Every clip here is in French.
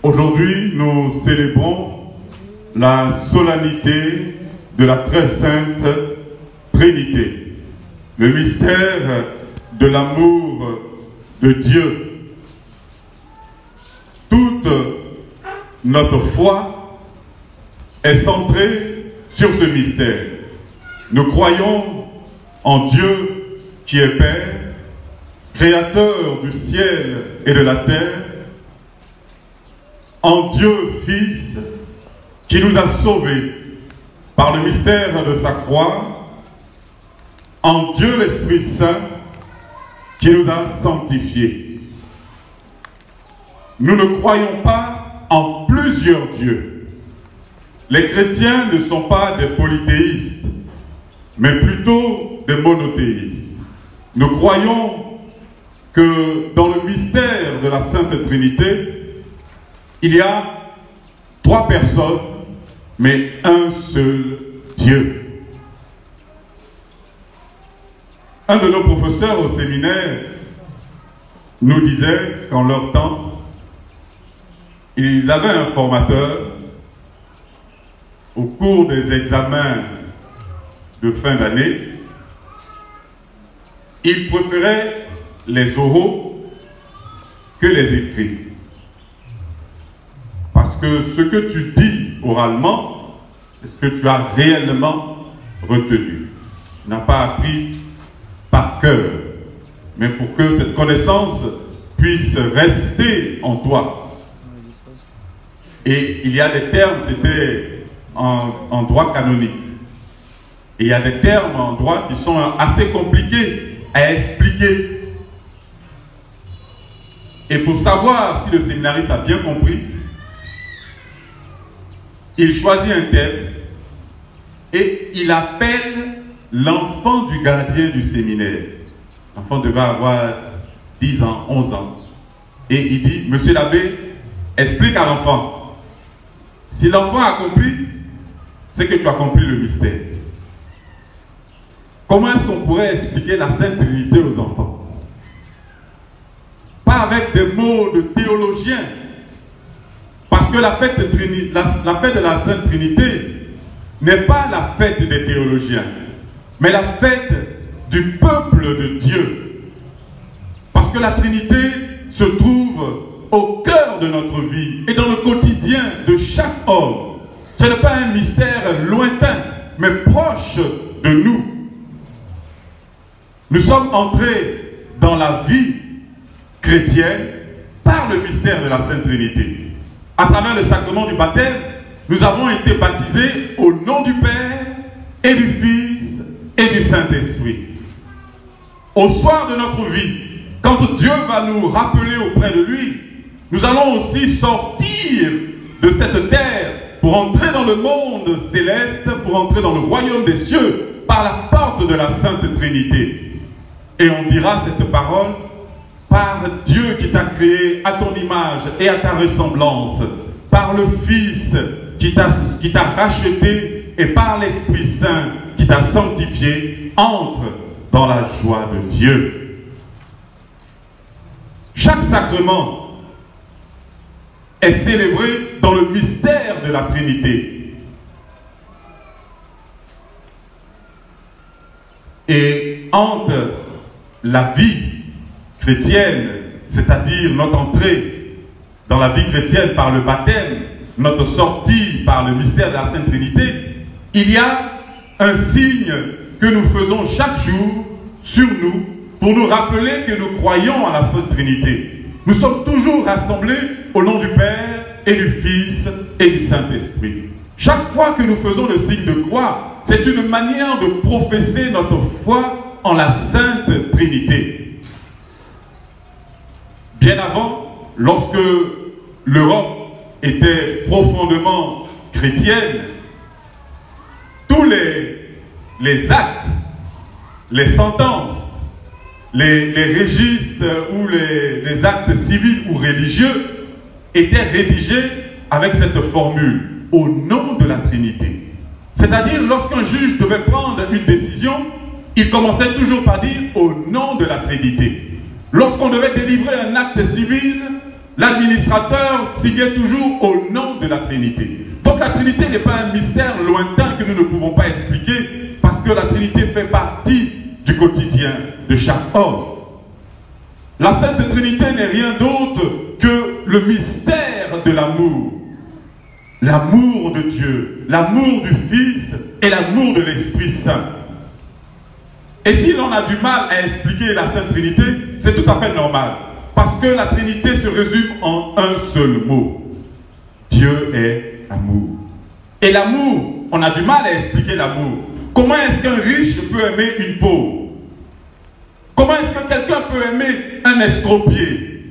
Aujourd'hui, nous célébrons la solennité de la très sainte Trinité, le mystère de l'amour de Dieu. Toute notre foi est centrée sur ce mystère. Nous croyons en Dieu qui est Père, Créateur du ciel et de la terre, en Dieu Fils qui nous a sauvés par le mystère de sa croix, en Dieu l'Esprit Saint qui nous a sanctifiés. Nous ne croyons pas en plusieurs dieux. Les chrétiens ne sont pas des polythéistes, mais plutôt des monothéistes. Nous croyons que dans le mystère de la Sainte Trinité, il y a trois personnes, mais un seul Dieu. Un de nos professeurs au séminaire nous disait qu'en leur temps, ils avaient un formateur au cours des examens de fin d'année. Il préférait les oraux que les écrits. Parce que ce que tu dis oralement, c'est ce que tu as réellement retenu. Tu n'as pas appris par cœur, mais pour que cette connaissance puisse rester en toi. Et il y a des termes, c'était en droit canonique. Et il y a des termes en droit qui sont assez compliqués à expliquer. Et pour savoir si le séminariste a bien compris, il choisit un thème et il appelle l'enfant du gardien du séminaire. L'enfant devait avoir 10 ans, 11 ans. Et il dit, monsieur l'abbé, explique à l'enfant. Si l'enfant a compris, c'est que tu as compris le mystère. Comment est-ce qu'on pourrait expliquer la Sainte Trinité aux enfants? Pas avec des mots de théologiens. Parce que la fête de la Sainte Trinité n'est pas la fête des théologiens, mais la fête du peuple de Dieu. Parce que la Trinité se trouve au cœur de notre vie et dans le quotidien de chaque homme. Ce n'est pas un mystère lointain, mais proche de nous. Nous sommes entrés dans la vie chrétienne par le mystère de la Sainte Trinité. À travers le sacrement du baptême, nous avons été baptisés au nom du Père et du Fils et du Saint-Esprit. Au soir de notre vie, quand Dieu va nous rappeler auprès de lui, nous allons aussi sortir de cette terre pour entrer dans le monde céleste, pour entrer dans le royaume des cieux, par la porte de la Sainte Trinité. Et on dira cette parole: par Dieu qui t'a créé à ton image et à ta ressemblance, par le Fils qui t'a racheté et par l'Esprit Saint qui t'a sanctifié, entre dans la joie de Dieu. Chaque sacrement est célébré dans le mystère de la Trinité. Et entre la vie chrétienne, c'est-à-dire notre entrée dans la vie chrétienne par le baptême, notre sortie par le mystère de la Sainte Trinité, il y a un signe que nous faisons chaque jour sur nous pour nous rappeler que nous croyons à la Sainte Trinité. Nous sommes toujours rassemblés au nom du Père et du Fils et du Saint-Esprit. Chaque fois que nous faisons le signe de croix, c'est une manière de professer notre foi en la Sainte Trinité. Bien avant, lorsque l'Europe était profondément chrétienne, tous les actes, les sentences, les registres ou les actes civils ou religieux étaient rédigés avec cette formule: au nom de la Trinité. C'est-à-dire, lorsqu'un juge devait prendre une décision, il commençait toujours par dire au nom de la Trinité. Lorsqu'on devait délivrer un acte civil, l'administrateur signait toujours au nom de la Trinité. Donc la Trinité n'est pas un mystère lointain que nous ne pouvons pas expliquer, parce que la Trinité fait partie du quotidien de chaque homme. La Sainte Trinité n'est rien d'autre que le mystère de l'amour. L'amour de Dieu, l'amour du Fils et l'amour de l'Esprit Saint. Et si l'on a du mal à expliquer la Sainte Trinité, c'est tout à fait normal. Parce que la Trinité se résume en un seul mot. Dieu est amour. Et l'amour, on a du mal à expliquer l'amour. Comment est-ce qu'un riche peut aimer une pauvre? Comment est-ce que quelqu'un peut aimer un estropié?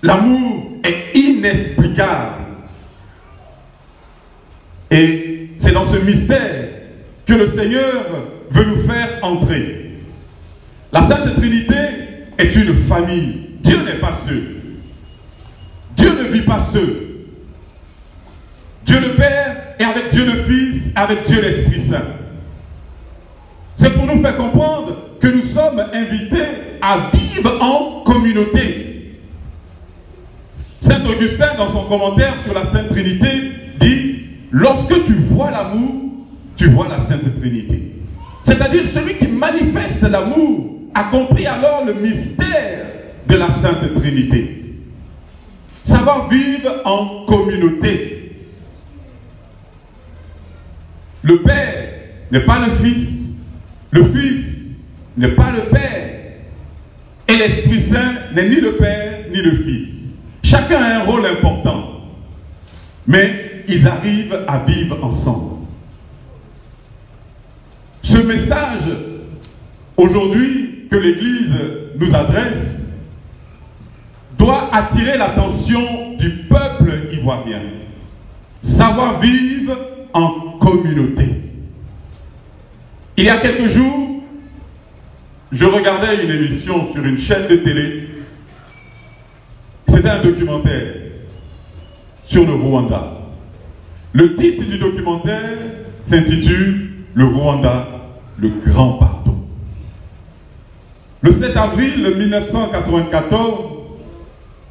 L'amour est inexplicable. Et c'est dans ce mystère que le Seigneur veut nous faire entrer. La Sainte Trinité est une famille. Dieu n'est pas seul. Dieu ne vit pas seul. Dieu le Père est avec Dieu le Fils, avec Dieu l'Esprit Saint. C'est pour nous faire comprendre que nous sommes invités à vivre en communauté. Saint Augustin, dans son commentaire sur la Sainte Trinité, dit: lorsque tu vois l'amour, tu vois la Sainte Trinité. C'est-à-dire celui qui manifeste l'amour a compris alors le mystère de la Sainte Trinité. Savoir vivre en communauté. Le Père n'est pas le Fils, le Fils n'est pas le Père, et l'Esprit Saint n'est ni le Père ni le Fils. Chacun a un rôle important, mais ils arrivent à vivre ensemble. Ce message, aujourd'hui, que l'Église nous adresse, doit attirer l'attention du peuple ivoirien. Savoir vivre en communauté. Il y a quelques jours, je regardais une émission sur une chaîne de télé. C'était un documentaire sur le Rwanda. Le titre du documentaire s'intitule « Le Rwanda, le grand pardon ». Le 7 avril 1994,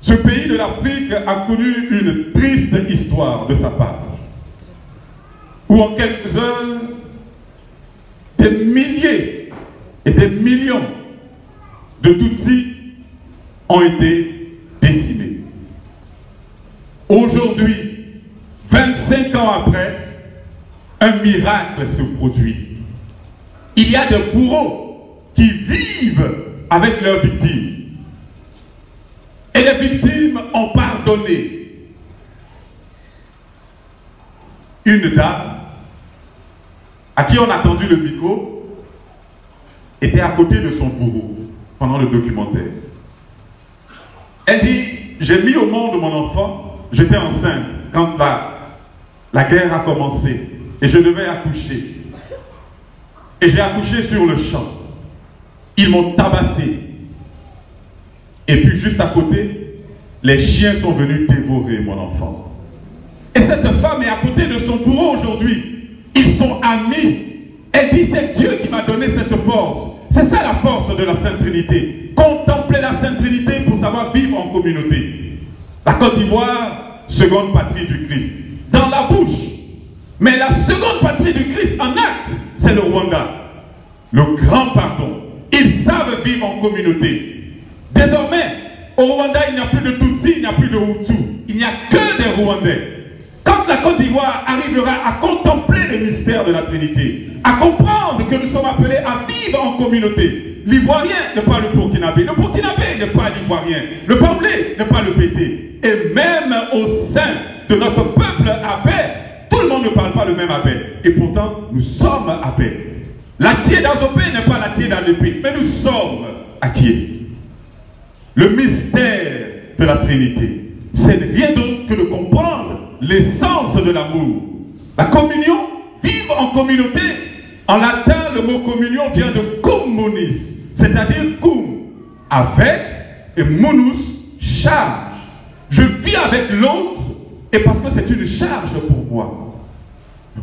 ce pays de l'Afrique a connu une triste histoire de sa part, où en quelques heures, des milliers et des millions de Tutsis ont été décimés. Aujourd'hui, 25 ans après, un miracle se produit. Il y a des bourreaux qui vivent avec leurs victimes. Et les victimes ont pardonné. Une dame à qui on a tendu le micro était à côté de son bourreau pendant le documentaire. Elle dit: j'ai mis au monde mon enfant, j'étais enceinte quand la guerre a commencé et je devais accoucher. Et j'ai accouché sur le champ. Ils m'ont tabassé. Et puis juste à côté, les chiens sont venus dévorer mon enfant. Et cette femme est à côté de son bourreau aujourd'hui. Ils sont amis. Elle dit: c'est Dieu qui m'a donné cette force. C'est ça la force de la Sainte Trinité. Contempler la Sainte Trinité pour savoir vivre en communauté. La Côte d'Ivoire, seconde patrie du Christ. Dans la bouche. Mais la seconde patrie du Christ en acte, c'est le Rwanda. Le grand pardon. Ils savent vivre en communauté. Désormais, au Rwanda, il n'y a plus de Tutsi, il n'y a plus de Hutu. Il n'y a que des Rwandais. Quand la Côte d'Ivoire arrivera à contempler le mystère de la Trinité, à comprendre que nous sommes appelés à vivre en communauté, l'Ivoirien n'est pas le Burkinabé, le Burkinabé n'est pas l'Ivoirien, le Paulé n'est pas le Pété. Et même au sein de notre peuple abbé, tout le monde ne parle pas le même abbé. Et pourtant, nous sommes abbés. L'Atié d'Azopé n'est pas l'Atié d'Alépé, mais nous sommes Atié. Le mystère de la Trinité, c'est rien d'autre que de comprendre l'essence de l'amour. La communion, vivre en communauté. En latin, le mot communion vient de communis, c'est-à-dire cum, avec, et munus, charge. Je vis avec l'autre, et parce que c'est une charge pour moi.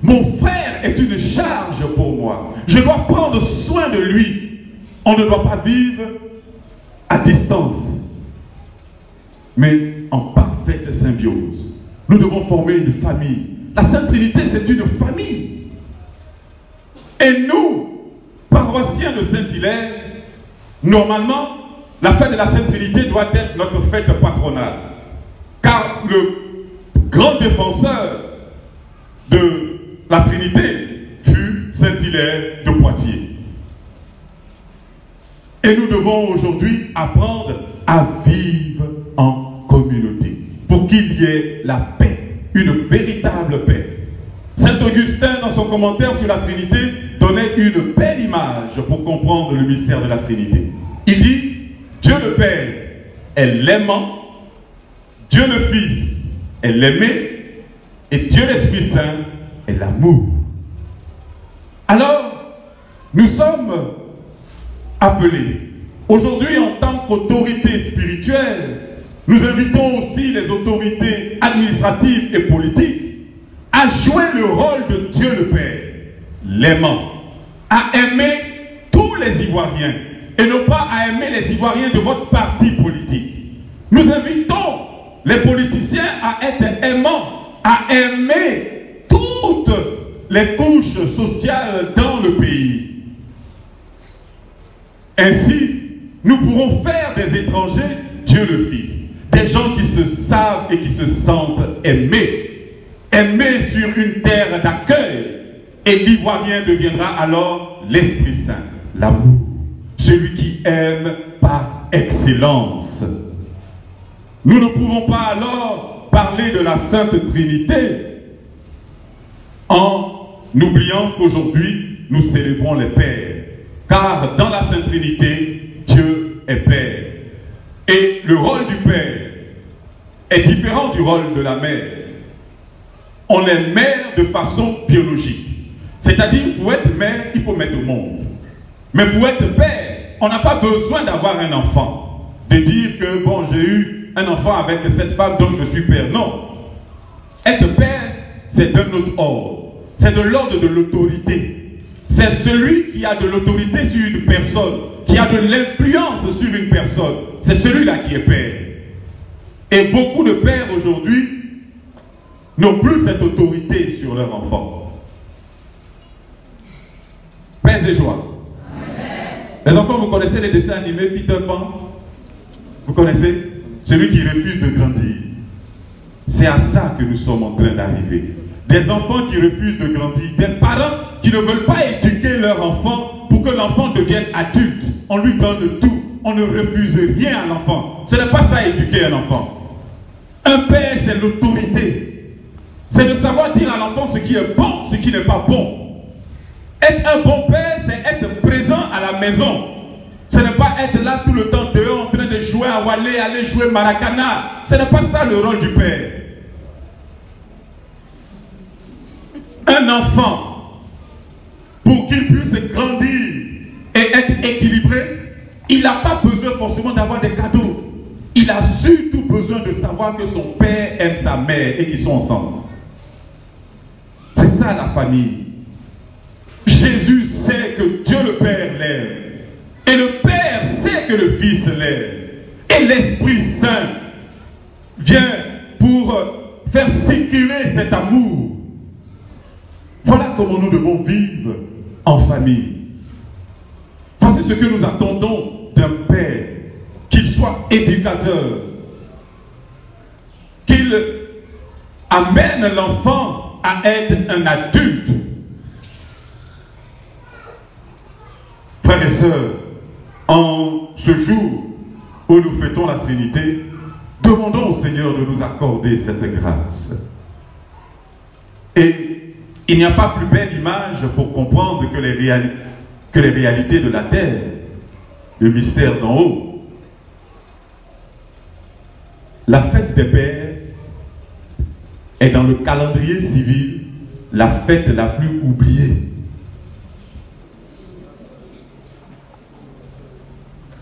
Mon frère est une charge pour moi. Je dois prendre soin de lui. On ne doit pas vivre à distance. Mais en parfaite symbiose. Nous devons former une famille. La Sainte Trinité, c'est une famille. Et nous, paroissiens de Saint-Hilaire, normalement, la fête de la Sainte Trinité doit être notre fête patronale. Car le grand défenseur de la Trinité fut Saint-Hilaire de Poitiers. Et nous devons aujourd'hui apprendre à vivre en communauté pour qu'il y ait la paix, une véritable paix. Saint Augustin, dans son commentaire sur la Trinité, donnait une belle image pour comprendre le mystère de la Trinité. Il dit, Dieu le Père est l'aimant, Dieu le Fils est l'aimé, et Dieu l'Esprit Saint est l'amour. Alors, nous sommes appelés, aujourd'hui en tant qu'autorité spirituelle, nous invitons aussi les autorités administratives et politiques à jouer le rôle de Dieu le Père, l'aimant, à aimer tous les Ivoiriens, et non pas à aimer les Ivoiriens de votre parti politique. Nous invitons les politiciens à être aimants, à aimer toutes les couches sociales dans le pays. Ainsi, nous pourrons faire des étrangers Dieu le Fils, des gens qui se savent et qui se sentent aimés, aimés sur une terre d'accueil, et l'Ivoirien deviendra alors l'Esprit Saint, l'amour, celui qui aime par excellence. Nous ne pouvons pas alors parler de la Sainte Trinité en oubliant qu'aujourd'hui nous célébrons les pères, car dans la Sainte Trinité, Dieu est Père. Et le rôle du Père est différent du rôle de la mère. On est mère de façon biologique. C'est-à-dire, pour être mère, il faut mettre au monde. Mais pour être père, on n'a pas besoin d'avoir un enfant. De dire que, bon, j'ai eu un enfant avec cette femme, donc je suis père. Non. Être père, c'est d'un autre ordre. C'est de l'ordre de l'autorité. C'est celui qui a de l'autorité sur une personne, qui a de l'influence sur une personne. C'est celui-là qui est père. Et beaucoup de pères aujourd'hui n'ont plus cette autorité sur leur enfant. Paix et joie. Les enfants, vous connaissez les dessins animés Peter Pan? Vous connaissez? Celui qui refuse de grandir. C'est à ça que nous sommes en train d'arriver. Des enfants qui refusent de grandir. Des parents qui ne veulent pas éduquer leur enfant pour que l'enfant devienne adulte. On lui donne tout. On ne refuse rien à l'enfant. Ce n'est pas ça éduquer un enfant. Un père, c'est l'autorité. C'est de savoir dire à l'enfant ce qui est bon, ce qui n'est pas bon. Être un bon père, c'est être présent à la maison. Ce n'est pas être là tout le temps dehors en train de jouer à Walé, aller jouer Maracana. Ce n'est pas ça le rôle du père. Un enfant, pour qu'il puisse grandir et être équilibré, il n'a pas besoin forcément d'avoir des cadeaux. Il a surtout besoin de savoir que son père aime sa mère et qu'ils sont ensemble. C'est ça la famille. Jésus sait que Dieu le Père l'aime. Et le Père sait que le Fils l'aime. Et l'Esprit Saint vient pour faire circuler cet amour. Voilà comment nous devons vivre en famille. Voici ce que nous attendons d'un Père. Qu'il soit éducateur. Qu'il amène l'enfant à être un adulte. Frères et sœurs, en ce jour où nous fêtons la Trinité, demandons au Seigneur de nous accorder cette grâce. Et il n'y a pas plus belle image pour comprendre que les réalités de la terre, le mystère d'en haut. La fête des pères est dans le calendrier civil la fête la plus oubliée.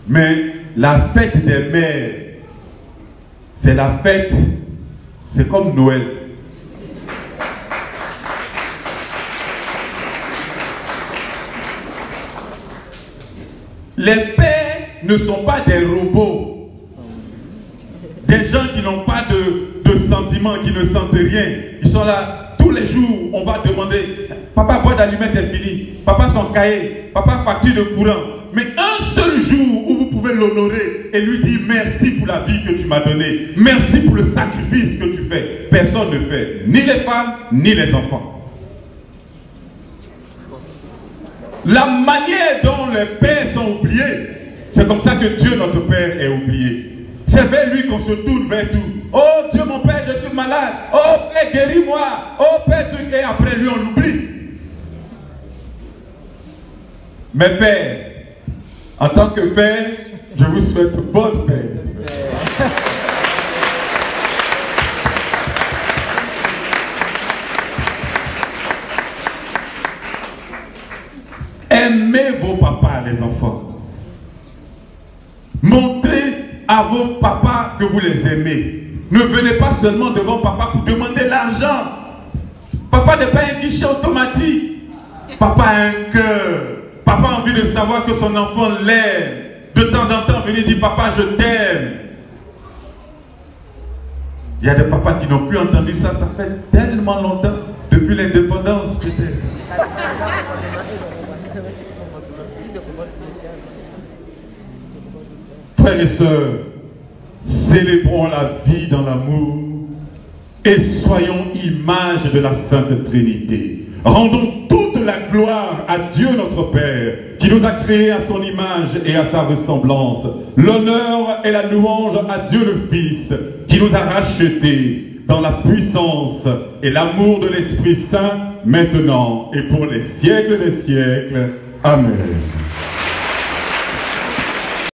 Mais la fête des mères, c'est la fête, c'est comme Noël. Les pères ne sont pas des robots, des gens qui qui n'ont pas de sentiments, qui ne sentent rien. Ils sont là, tous les jours, on va demander, papa, boîte d'allumettes est finie, papa, son cahier, papa, facture de courant. Mais un seul jour où vous pouvez l'honorer et lui dire merci pour la vie que tu m'as donnée, merci pour le sacrifice que tu fais, personne ne fait, ni les femmes, ni les enfants. La manière dont les pères sont oubliés, c'est comme ça que Dieu, notre Père, est oublié. C'est vers lui qu'on se tourne vers tout. Oh Dieu, mon Père, je suis malade. Oh Père, guéris-moi. Oh Père, et après lui, on l'oublie. Mais Père, en tant que Père, je vous souhaite bonne paix. Aimez vos papas, les enfants. Montrez à vos papas que vous les aimez. Ne venez pas seulement devant papa pour demander l'argent. Papa n'est pas un guichet automatique. Papa a un cœur. Papa a envie de savoir que son enfant l'aime. De temps en temps, venez dire papa, je t'aime. Il y a des papas qui n'ont plus entendu ça. Ça fait tellement longtemps. Depuis l'indépendance, peut-être. Frères et sœurs, célébrons la vie dans l'amour et soyons image de la Sainte Trinité. Rendons toute la gloire à Dieu notre Père, qui nous a créés à son image et à sa ressemblance. L'honneur et la louange à Dieu le Fils, qui nous a rachetés dans la puissance et l'amour de l'Esprit Saint, maintenant et pour les siècles des siècles. Amen.